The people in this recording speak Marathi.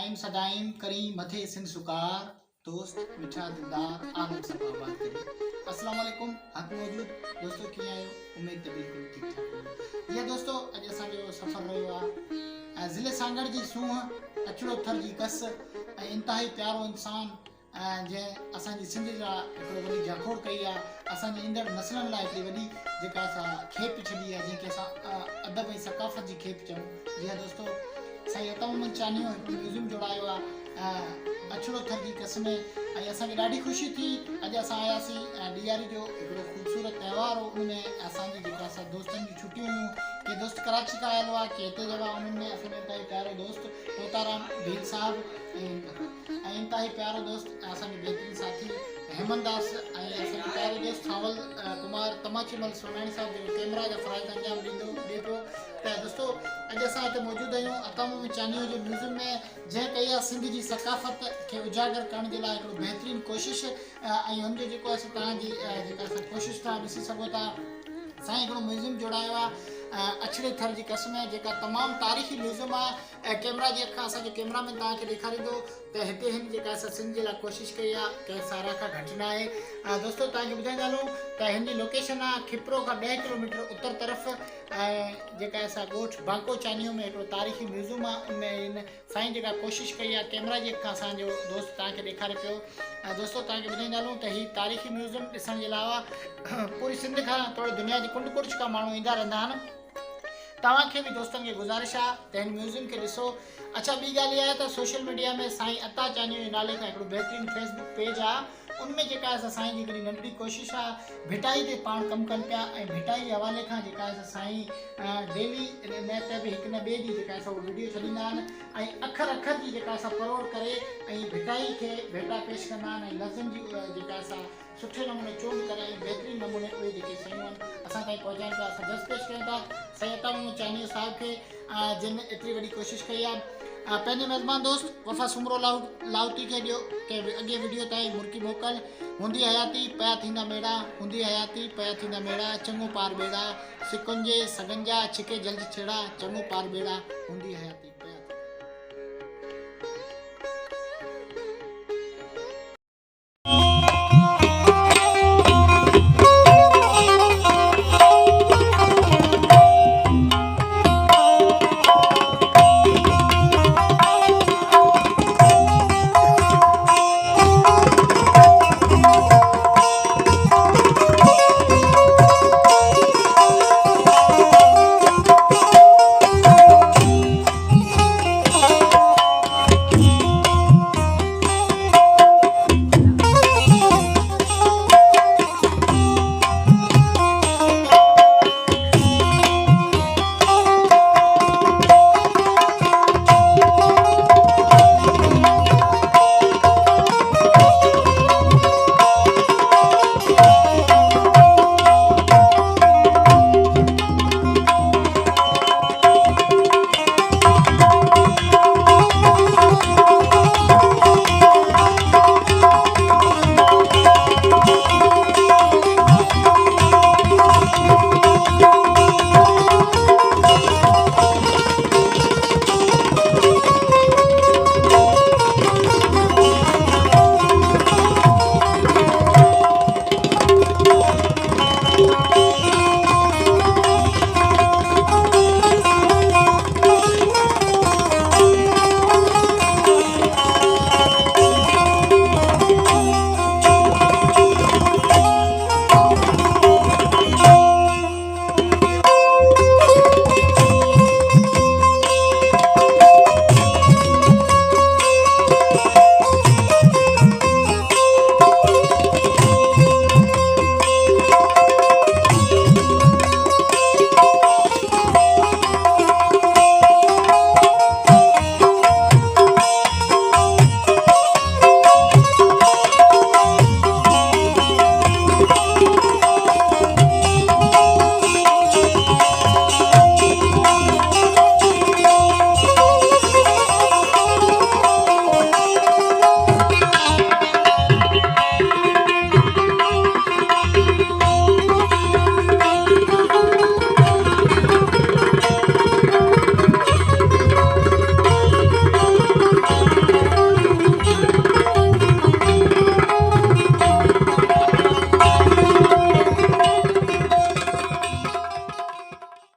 दाइम सदाइम करी मथे सिंध सुकार दोस्त मिठा दिलदार आलम सब आबाद करी। अस्सलाम वालेकुम हक मौजूद दोस्तों कीअं आहियो? उम्मीद त बिल्कुलु ठीक ठाक। ये दोस्तों अॼु असांजो सफ़र रहियो आहे ज़िले सांगहड़ जी सूंह अछड़ो थर जी कस ऐं इंतिहाई प्यारो इंसान जंहिं असांजी सिंध जा हिकिड़ो वॾी जाखोड़ कई आहे, असांजी ईंदड़ नसलनि लाइ हिकिड़ी वॾी जेका असां खेप छॾी आहे, जंहिंखे असां अदब ऐं सकाफ़त जी खेप चऊं। जी हाँ दोस्तों, साईं चانيهو हिकिड़ो म्यूज़ियम जोड़ायो आहे अछड़ो थर जी कस में, ऐं असांखे ॾाढी ख़ुशी थी। अॼु असां आयासीं ॾियारी जो हिकिड़ो ख़ूबसूरत त्योहार हो, उनमें असांजी जेका असां दोस्तनि जी छुट्टियूं हुयूं, के दोस्त कराची खां आयल हुआ, के हिते जा हुआ। उन्हनि में असांजो इंतिहाई प्यारो दोस्त तोताराम भील साहब ऐं इंतिहाई प्यारो दोस्त असांजो बहितरीन साथी हेमंत दास ऐं असांजो प्यारो दोस्त सावल कुमार तमाचीमल सोनाणी साहब जेको कैमरा जा फ़राइज़ अंजाम ॾिए पियो। त दोस्तों अॼु असां हिते मौजूदु आहियूं चانيهو जे म्यूज़ियम में, जंहिं कई आहे सिंध जी सकाफ़त खे उजागर करण जे लाइ हिकिड़ो बहितरीनु कोशिश। ऐं हुनजो जेको आहे तव्हांजी जेका असां कोशिशि था ॾिसी सघो था, साईं हिकिड़ो म्यूज़ियम जोड़ायो आहे अछड़े थर जी कस में, जेका तमामु तारीख़ी म्यूज़ियम आहे। कैमरा जे अखां असांजो कैमरामैन तव्हांखे ॾेखारींदो त हिते हिन जेका असां सिंध जे लाइ कोशिशि कई आहे कंहिं सारा खां घटि न आहे। दोस्तों तव्हांखे ॿुधाईंदा हलूं त हिन जी लोकेशन आहे खिपरो खां 10 किलोमीटर उत्तर तरफ़, ऐं जेका असां ॻोठ बांको चانيهو में हिकिड़ो तारीख़ी म्यूज़ियम आहे। उनमें हिन साईं जेका कोशिशि कई आहे कैमरा जे अखां असांजो दोस्त तव्हांखे ॾेखारे पियो। दोस्तों तव्हांखे ॿुधाईंदा हलूं त हीउ तारीख़ी म्यूज़ियम ॾिसण जे अलावा पूरी सिंध खां थोरी दुनिया जी कुंड कुर्च खां माण्हू ईंदा रहंदा आहिनि। तव्हांखे बि दोस्तनि खे गुज़ारिश आहे त हिन म्यूज़ियम खे ॾिसो। अच्छा, ॿी ॻाल्हि इहा आहे त सोशल मीडिया में साईं चانيهو नाले खां हिकिड़ो बहितरीनु फेसबुक पेज आहे, उनमें जेका असां साईं जी हिकिड़ी नंढड़ी कोशिशि आहे, भिटाई ते पाण कमु कनि पिया, ऐं भिटाई जे हवाले खां जेका असां साईं डेली न त बि हिकु न ॿिए ॾींहुं जेका असां वीडियो छॾींदा आहिनि, ऐं अखर अखर जी जेका असां परोड़ करे ऐं भिटाई खे भेटा पेश कंदा आहिनि, ऐं लफ़्ज़नि जी जेका असां सुठे नमूने चूंड करे ऐं बहितरीनु नमूने उहे जेके शयूं आहिनि असां ताईं पहुचाइनि था। असां जस पेश कयूं था साईं चانيهو साहिब खे, जिन एतिरी वॾी कोशिशि कई आहे। पंहिंजे मेज़बान दोस्त वफ़ा सुमरो लाउती खे ॾियो के अॻे वीडियो ताईं मुर्की मोकल। हूंदी हयाती पया थींदा मेड़ा, हूंदी हयाती पया थींदा मेड़ा, चङो पार बेड़ा सिकुंजे सगंजा छिके जल्द छेड़ा, चङो पार बेड़ा हूंदी हयाती।